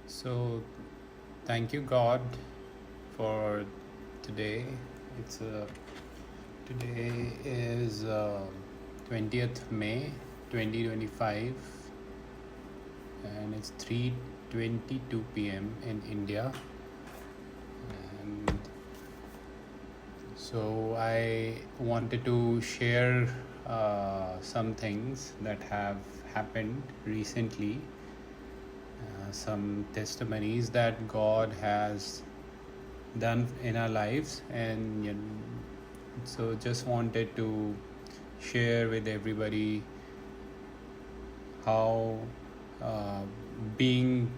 So, thank you, God, for today. It's Today is 20th May 2025, and it's 3:22 p.m. in India. And so, I wanted to share some things that have happened recently, some testimonies that God has done in our lives, and so just wanted to share with everybody how uh, being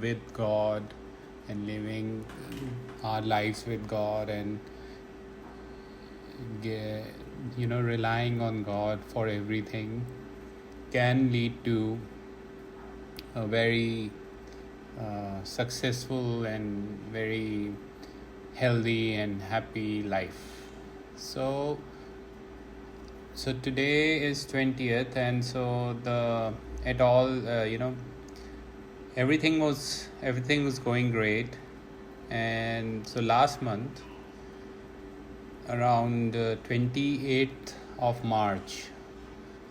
with God and living our lives with God, and relying on God for everything can lead to a very successful and very healthy and happy life. So today is 20th, and so the at all everything was going great. And so last month, around 28th of March,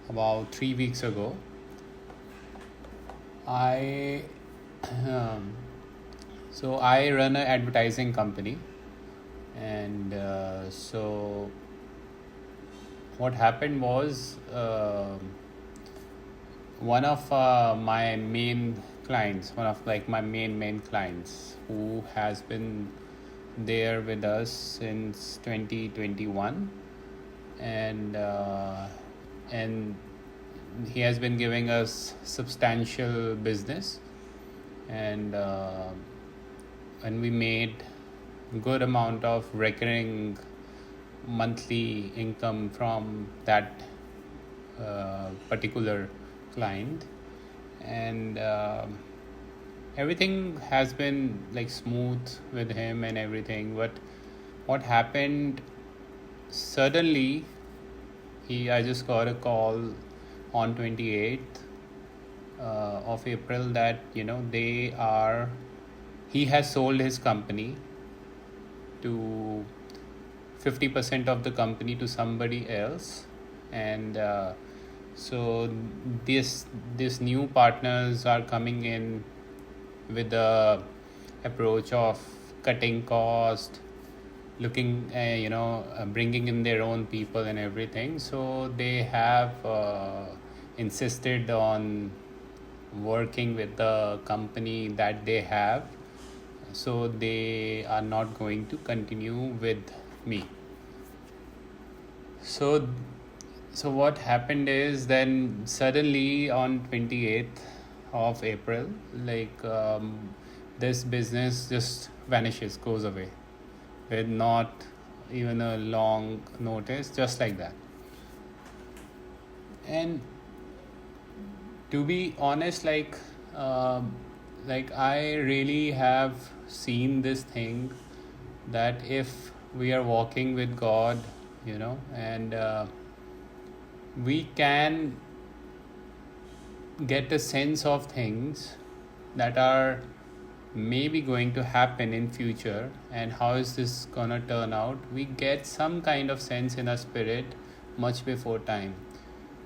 about 3 weeks ago, I so I run an advertising company, and so what happened was, one of my main clients, one of like my main clients, who has been there with us since 2021, and and he has been giving us substantial business, and we made good amount of recurring monthly income from that particular client. And everything has been like smooth with him and everything. But what happened suddenly, I just got a call on 28th of April that he has sold his company to 50% of the company to somebody else. And so this new partners are coming in with the approach of cutting cost, looking bringing in their own people and everything. So they have insisted on working with the company that they have, so they are not going to continue with me. So what happened is, then suddenly on 28th of April, this business just vanishes, goes away, with not even a long notice, just like that. And to be honest, I really have seen this thing, that if we are walking with God, and we can get a sense of things that are maybe going to happen in future, and how is this gonna turn out. We get some kind of sense in our spirit much before time.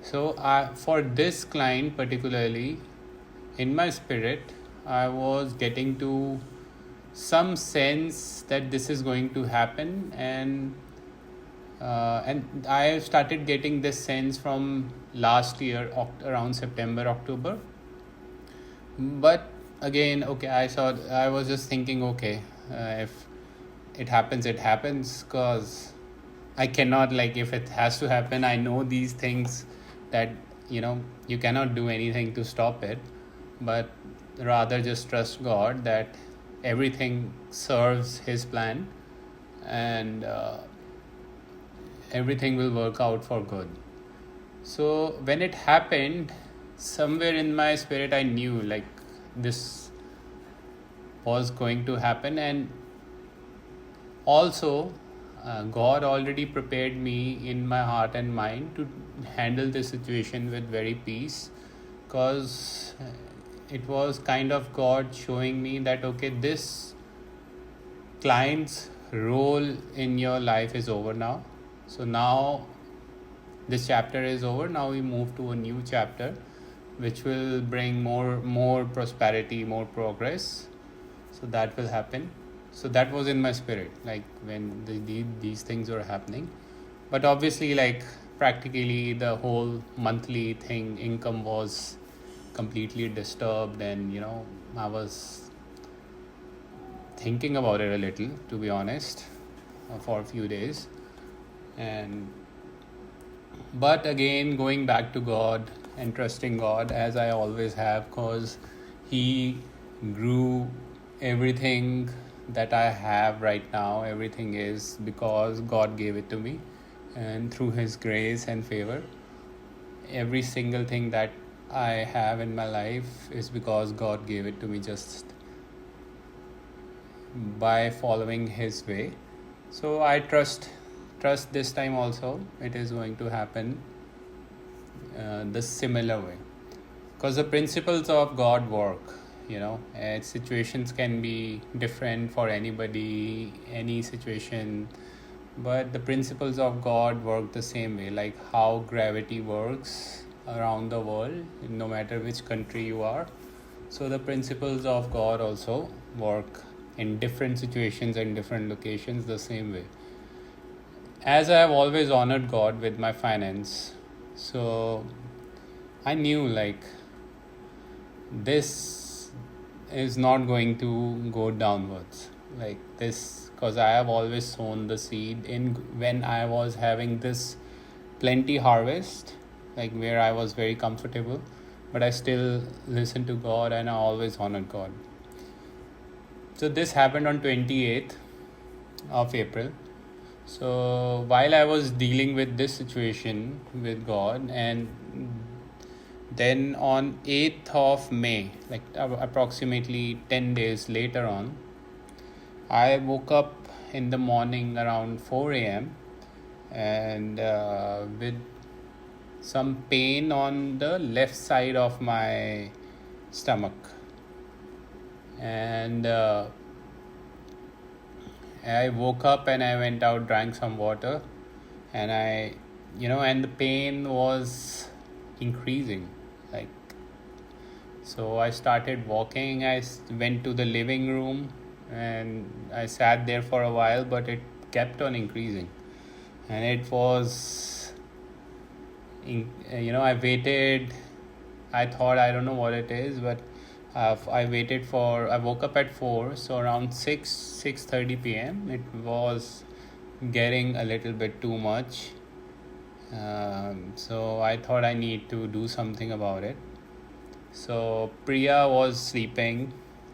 So for this client particularly, in my spirit, I was getting to some sense that this is going to happen. And I started getting this sense from last year, around September, October. But again, okay, I was just thinking, okay, if it happens, it happens, because I cannot, if it has to happen, I know these things, that you cannot do anything to stop it, but rather just trust God that everything serves his plan, and everything will work out for good. So when it happened, somewhere in my spirit, I knew this was going to happen. And also, God already prepared me in my heart and mind to handle this situation with very peace, because it was kind of God showing me that, okay, this client's role in your life is over now. So now this chapter is over. Now we move to a new chapter, which will bring more prosperity, more progress. So that will happen. So that was in my spirit, like when these things were happening. But obviously, like practically the whole monthly thing, income was completely disturbed, and I was thinking about it a little, to be honest, for a few days. And but again, going back to God and trusting God, as I always have, because He grew everything that I have right now. Everything is because God gave it to me, and through His grace and favor, every single thing that I have in my life is because God gave it to me, just by following His way. So I trust this time also it is going to happen the similar way, because the principles of God work. Situations can be different for anybody, any situation, but the principles of God work the same way, like how gravity works around the world, no matter which country you are. So the principles of God also work in different situations and different locations the same way. As I have always honored God with my finance, so I knew like this is not going to go downwards like this, because I have always sown the seed in when I was having this plenty harvest, like where I was very comfortable, but I still listened to God and I always honored God. So this happened on 28th of April. So while I was dealing with this situation with God, and then on 8th of May, like approximately 10 days later on, I woke up in the morning around 4 a.m. and with some pain on the left side of my stomach. And I woke up and I went out, drank some water, and and the pain was increasing. Like, so I started walking. I went to the living room and I sat there for a while, but it kept on increasing. And it was, I waited. I thought, I don't know what it is, but I woke up at 4, so around 6:30 p.m. it was getting a little bit too much. So I thought I need to do something about it. So Priya was sleeping,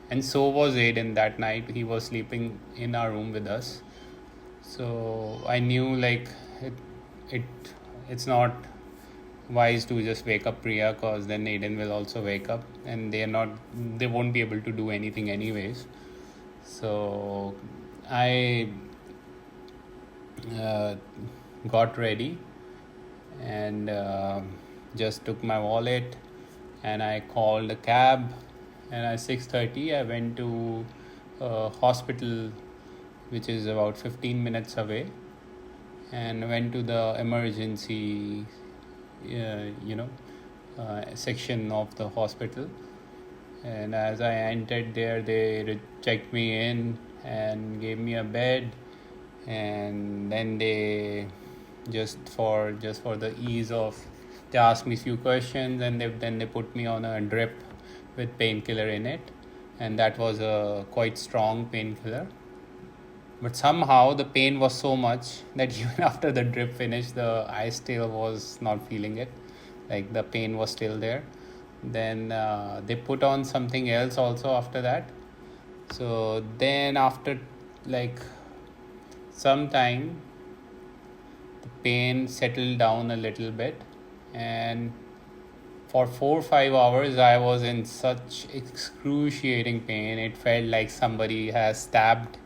and so was Aiden that night. He was sleeping in our room with us. So I knew like it's not wise to just wake up Priya, because then Aiden will also wake up and they won't be able to do anything anyways. So I got ready and just took my wallet and I called a cab, and at 6:30 I went to a hospital which is about 15 minutes away, and went to the emergency section of the hospital. And as I entered there, they checked me in and gave me a bed, and then they just for the ease of, they asked me a few questions, and then they put me on a drip with painkiller in it, and that was a quite strong painkiller. But somehow the pain was so much that even after the drip finished, I still was not feeling it. Like the pain was still there. Then they put on something else also after that. So then after like some time, the pain settled down a little bit, and for 4 or 5 hours I was in such excruciating pain. It felt like somebody has stabbed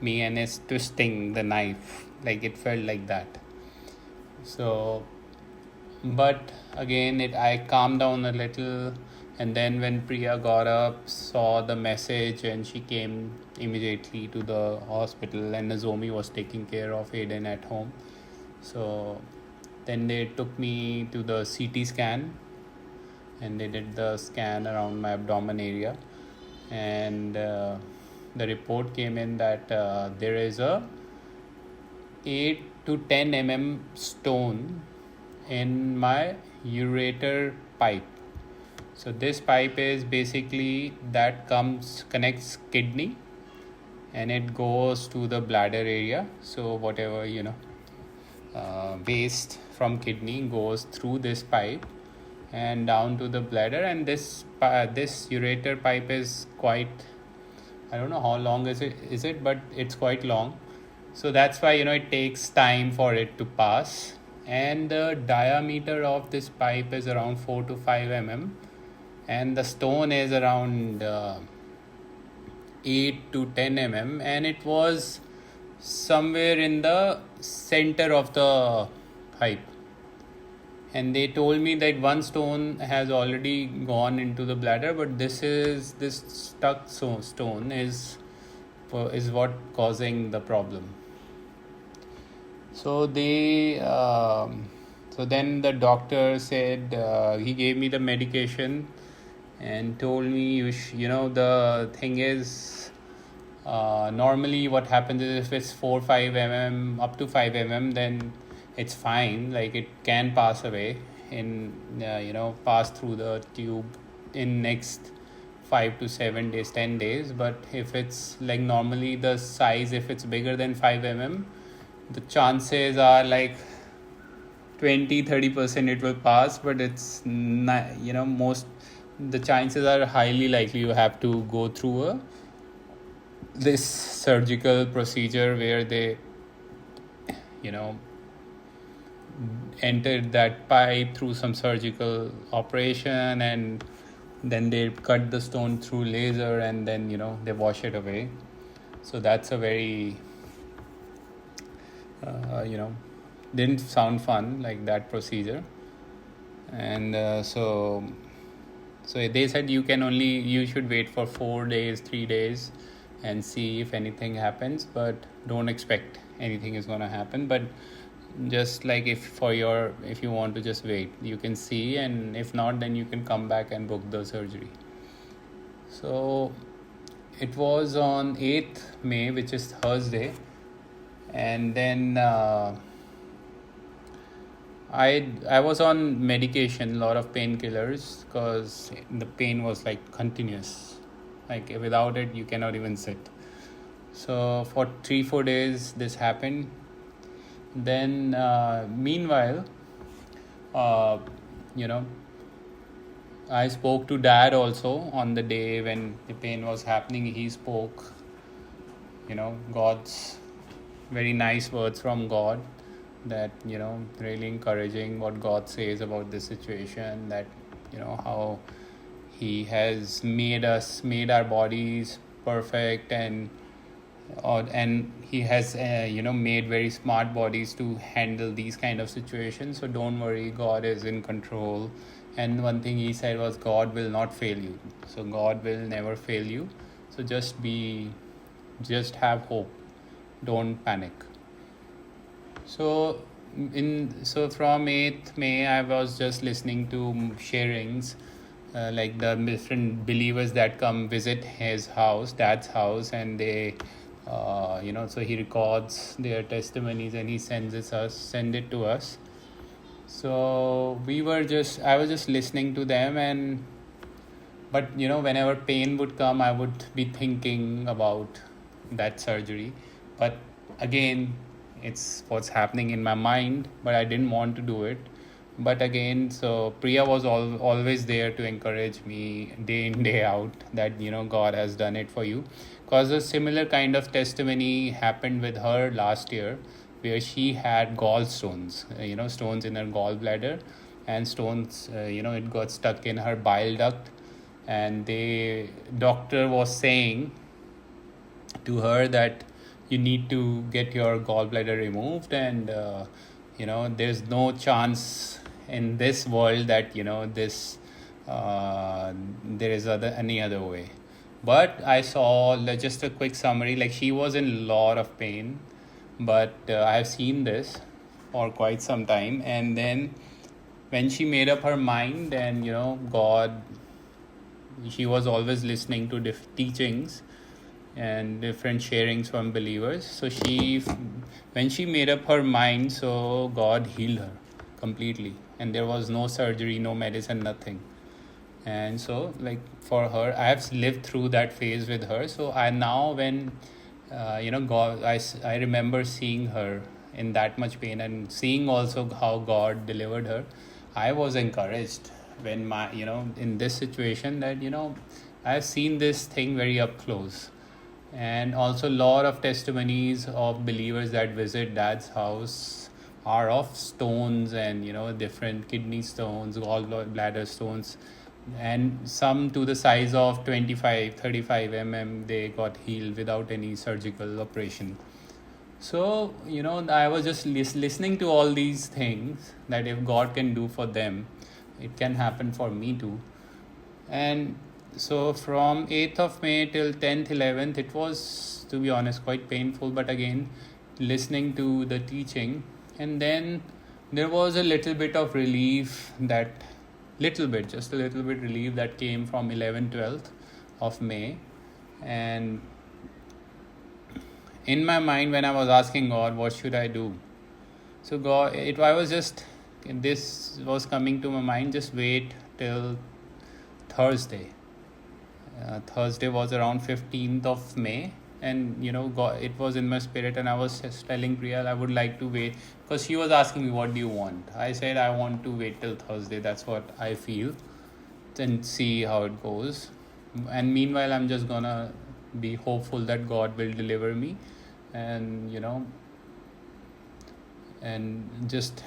me and is twisting the knife, like it felt like that. So but again I calmed down a little, And then when Priya got up, saw the message, and she came immediately to the hospital, and Nozomi was taking care of Aiden at home. So then they took me to the CT scan, and they did the scan around my abdomen area, and the report came in that there is a 8 to 10 stone in my ureter pipe. So this pipe is basically that connects kidney, and it goes to the bladder area. So whatever waste from kidney goes through this pipe and down to the bladder. And this ureter pipe is quite, I don't know how long is it, but it's quite long. So that's why it takes time for it to pass. And the diameter of this pipe is around 4 to 5 and the stone is around 8 to 10 and it was somewhere in the center of the pipe. And they told me that one stone has already gone into the bladder, but this stuck stone is what causing the problem. So so then the doctor said, he gave me the medication and told me the thing is, normally what happens is if it's 4-5 up to 5 then it's fine, like it can pass away in pass through the tube in next 5 to 7 days, 10 days. But if it's like normally the size, if it's bigger than 5 the chances are like 20-30% it will pass, but it's not, most the chances are highly likely you have to go through this surgical procedure where they entered that pipe through some surgical operation, and then they cut the stone through laser, and then they wash it away. So that's a very didn't sound fun, like that procedure. And so they said you should wait for 4 days, 3 days and see if anything happens, but don't expect anything is going to happen. But just like if you want to just wait, you can see, and if not, then you can come back and book the surgery. So it was on 8th May, which is Thursday. And then I was on medication, a lot of painkillers, because the pain was like continuous, like without it you cannot even sit. So for 3-4 days this happened. Then meanwhile I spoke to Dad also on the day when the pain was happening. He spoke God's very nice words from God, that really encouraging what God says about this situation, that how He has made our bodies perfect, and He has made very smart bodies to handle these kind of situations. So don't worry, God is in control. And one thing He said was, God will not fail you. So God will never fail you. So just have hope, don't panic. So from 8th May I was just listening to sharings, like the different believers that come visit his house, Dad's house, and they so he records their testimonies and he send it to us. So I was just listening to them, but whenever pain would come, I would be thinking about that surgery. But again, it's what's happening in my mind, but I didn't want to do it. But again, so Priya was always there to encourage me day in, day out, that God has done it for you. Because a similar kind of testimony happened with her last year, where she had gallstones, stones in her gallbladder, and stones, it got stuck in her bile duct, and the doctor was saying to her that you need to get your gallbladder removed, and there's no chance in this world that this there is any other way. But I saw, like, just a quick summary, like she was in a lot of pain, but I've seen this for quite some time. And then when she made up her mind, and God, she was always listening to teachings and different sharings from believers. So when she made up her mind, so God healed her completely, and there was no surgery, no medicine, nothing. And so, like, for her, I have lived through that phase with her. So I now, when God, I remember seeing her in that much pain, and seeing also how God delivered her. I was encouraged when in this situation, that I've seen this thing very up close. And also, a lot of testimonies of believers that visit dad's house are of stones, and different kidney stones, gallbladder stones, and some to the size of 25-35 they got healed without any surgical operation. So I was just listening to all these things, that if God can do for them, it can happen for me too. And so from 8th of May till 10th, 11th, it was, to be honest, quite painful. But again, listening to the teaching, and then there was a little bit of relief, just a little bit relief that came from 11th, 12th of May. And in my mind, when I was asking God, what should I do? So this was coming to my mind, just wait till Thursday. Thursday was around 15th of May, and God, it was in my spirit, and I was just telling Priya I would like to wait, because she was asking me, what do you want? I said I want to wait till Thursday, that's what I feel, and see how it goes. And meanwhile, I'm just gonna be hopeful that God will deliver me, and and just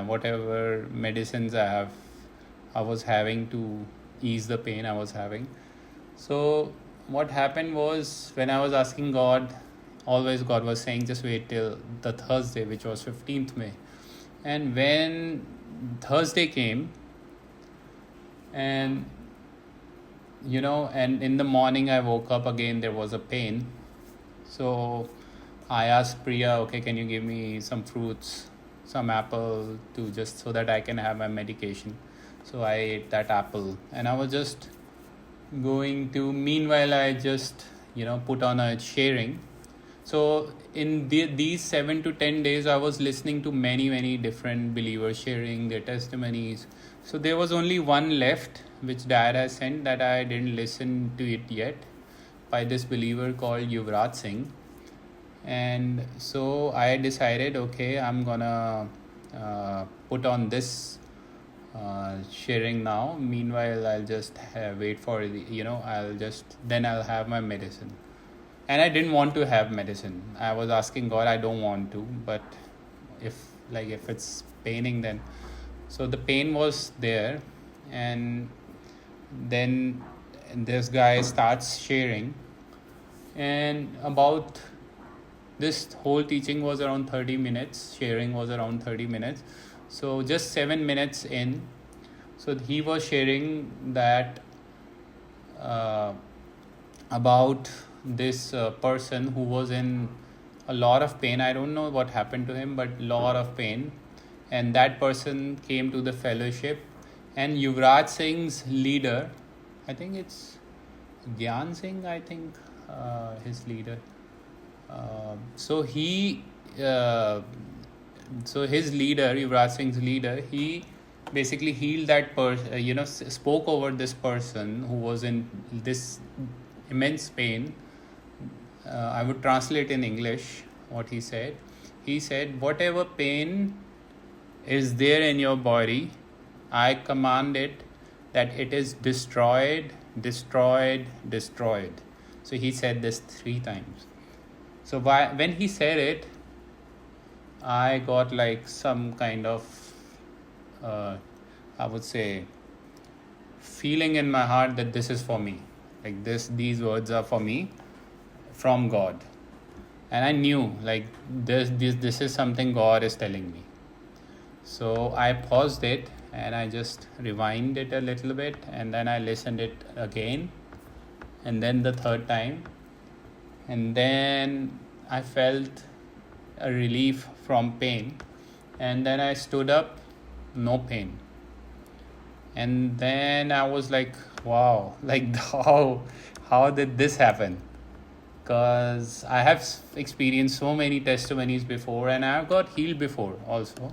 whatever medicines I was having to ease the pain I was having. So what happened was, when I was asking God, always God was saying, just wait till the Thursday, which was 15th May. And when Thursday came, and and in the morning I woke up again, there was a pain. So I asked Priya, okay, can you give me some fruits, some apple, to just so that I can have my medication. So I ate that apple, and I was just meanwhile I just put on a sharing. So in these 7 to 10 days, I was listening to many different believers sharing their testimonies. So there was only one left, which Dad has sent, that I didn't listen to it yet, by this believer called Yuvraj Singh. And so I decided, okay, I'm gonna put on this sharing now. Meanwhile, I'll just wait for I'll have my medicine. And I didn't want to have medicine. I was asking God, I don't want to, but if it's paining, then. So the pain was there, and then this guy starts sharing, and about this whole teaching was around 30 minutes, sharing was around 30 minutes. So just 7 minutes in, so he was sharing that about this person who was in a lot of pain. I don't know what happened to him, but lot of pain. And that person came to the fellowship, and Yuvraj Singh's leader, I think it's Gyan Singh, his leader. So his leader, Yuvraj Singh's leader, he basically healed that person, spoke over this person who was in this immense pain. I would translate in English what he said. He said, whatever pain is there in your body, I command it that it is destroyed, destroyed, destroyed. So he said this 3 times. So when he said it, I got like some kind of, I would say, feeling in my heart that this is for me. Like these words are for me from God. And I knew this is something God is telling me. So I paused it, and I just rewind it a little bit, and then I listened it again, and then the third time, and then I felt a relief from pain, and then I stood up, no pain. And then I was like, wow, like how did this happen? Because I have experienced so many testimonies before, and I've got healed before also,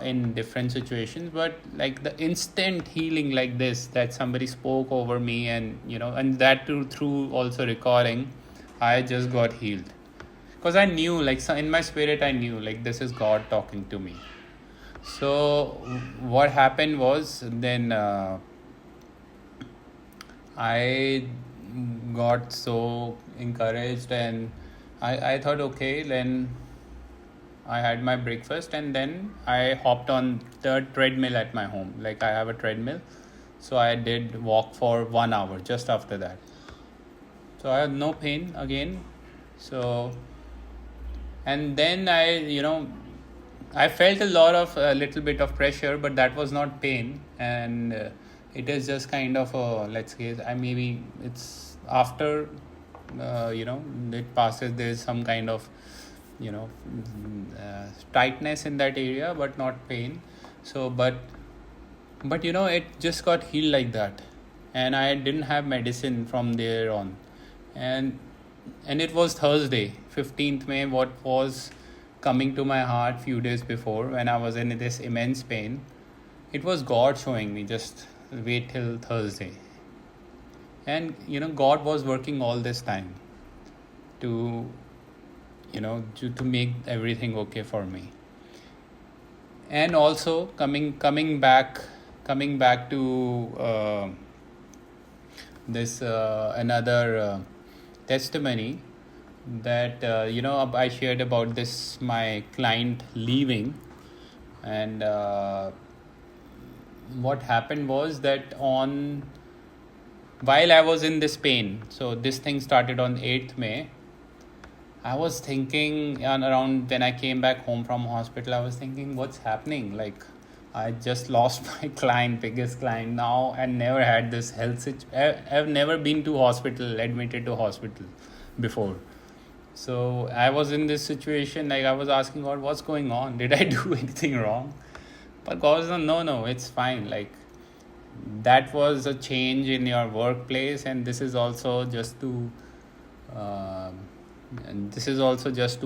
in different situations. But like the instant healing like this, that somebody spoke over me, and and that too through also recording, I just got healed. Because I knew, like, so in my spirit, I knew like this is God talking to me. So what happened was, then I got so encouraged, and I thought, okay, then I had my breakfast, and then I hopped on the treadmill at my home. Like, I have a treadmill, so I did walk for 1 hour just after that. So I had no pain again. So, and then I felt a little bit of pressure, but that was not pain, and it is just kind of a, let's say, maybe it's after it passes. There is some kind of tightness in that area, but not pain. So, but it just got healed like that, and I didn't have medicine from there on, and it was Thursday, 15th May. What was coming to my heart few days before, when I was in this immense pain, it was God showing me, just wait till Thursday. And God was working all this time to to make everything okay for me. And also coming back to this another testimony, that I shared about this, my client leaving. And what happened was that while I was in this pain, so this thing started on 8th May. I was thinking, and around when I came back home from hospital, I was thinking, what's happening? Like, I just lost my client, biggest client now, and never had this health I've never been to hospital, admitted to hospital before. So I was in this situation, like I was asking God, what's going on? Did I do anything wrong? But God said, no, it's fine. Like, that was a change in your workplace, and this is also just to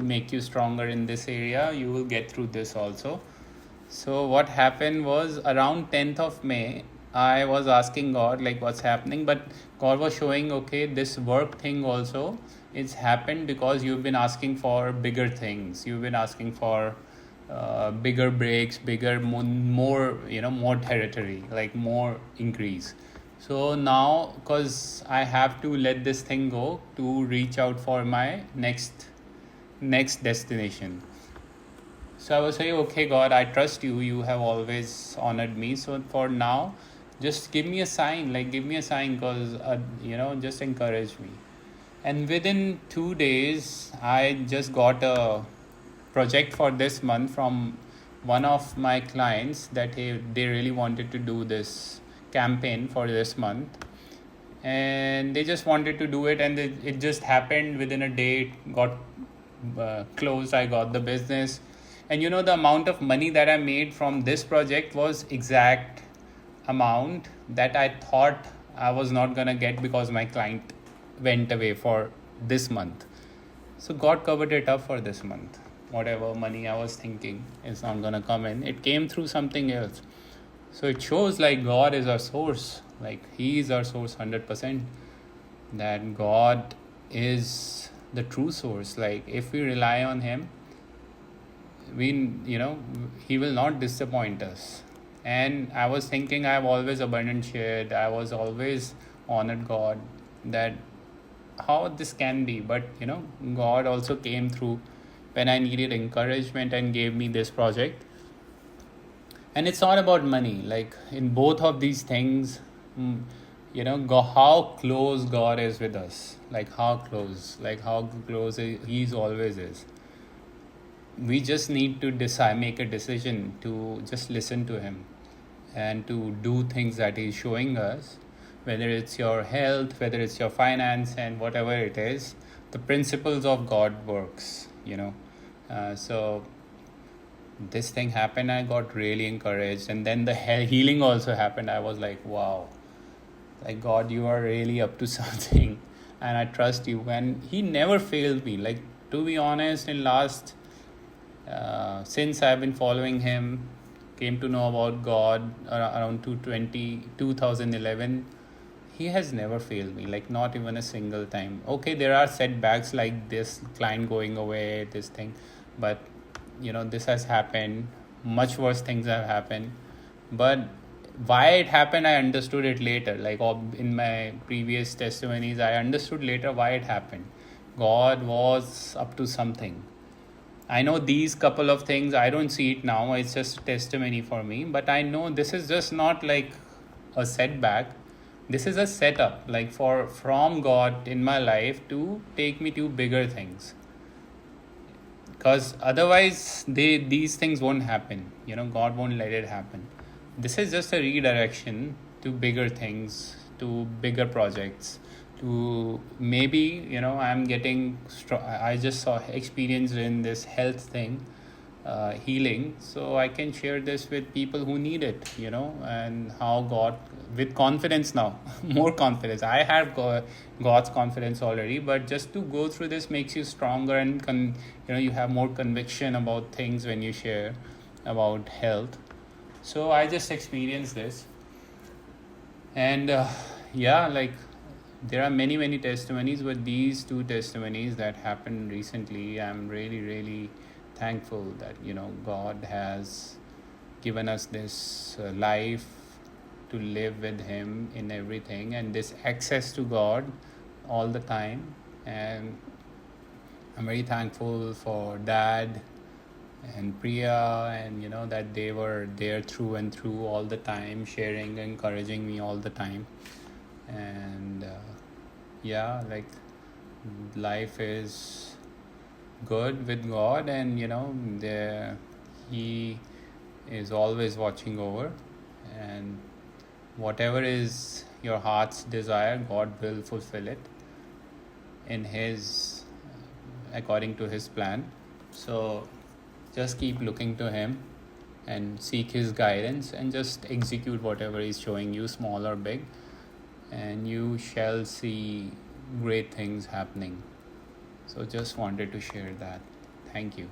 make you stronger in this area. You will get through this also. So what happened was, around 10th of May, I was asking God, like, what's happening? But God was showing, okay, this work thing also, it's happened because you've been asking for bigger things. You've been asking for bigger breaks, bigger, more territory, like more increase. So now, because I have to let this thing go to reach out for my next destination. So I was saying, okay, God, I trust you. You have always honored me. So for now, just give me a sign, because, just encourage me. And within 2 days, I just got a project for this month from one of my clients, that they really wanted to do this campaign for this month. And they just wanted to do it, and it just happened within a day. It got closed. I got the business. And the amount of money that I made from this project was exact amount that I thought I was not going to get, because my client went away for this month. So God covered it up for this month. Whatever money I was thinking is not going to come in, it came through something else. So it shows, like, God is our source. Like, He is our source 100%. That God is the true source. Like, if we rely on Him, He will not disappoint us. And I was thinking, I have always abundant shared. I was always honored God, that how this can be. But God also came through when I needed encouragement and gave me this project. And it's not about money. Like, in both of these things, how close God is with us. Like, how close He's always is. We just need to make a decision to just listen to Him. and to do things that he's showing us, whether it's your health, whether it's your finance, and whatever it is, the principles of God works, so this thing happened. I got really encouraged, and then the healing also happened. I was like, wow, like, God, you are really up to something, and I trust you. And he never failed me. Like, to be honest, in last since I've been following him, came to know about God around 2011, he has never failed me, like not even a single time. Okay, there are setbacks like this client going away, this thing, but this has happened. Much worse things have happened, but why it happened, I understood it later. Like in my previous testimonies, I understood later why it happened. God was up to something. I know these couple of things, I don't see it now, it's just a testimony for me, but I know this is just not like a setback. This is a setup, like from God in my life to take me to bigger things. Because otherwise these things won't happen. God won't let it happen. This is just a redirection to bigger things, to bigger projects, to maybe I'm getting I just saw experienced in this health thing, healing, so I can share this with people who need it, and how God, with confidence now, more confidence. I have God's confidence already, but just to go through this makes you stronger, and you have more conviction about things when you share about health. So I just experienced this, and like, there are many testimonies, but these two testimonies that happened recently, I'm really, really thankful that God has given us this life to live with him in everything, and this access to God all the time. And I'm very thankful for Dad and Priya, and that they were there through and through all the time, sharing, encouraging me all the time. And like, life is good with God, and he is always watching over, and whatever is your heart's desire, God will fulfill it in his according to his plan. So just keep looking to him and seek his guidance, and just execute whatever he's showing you, small or big, and you shall see great things happening. So just wanted to share that. Thank you.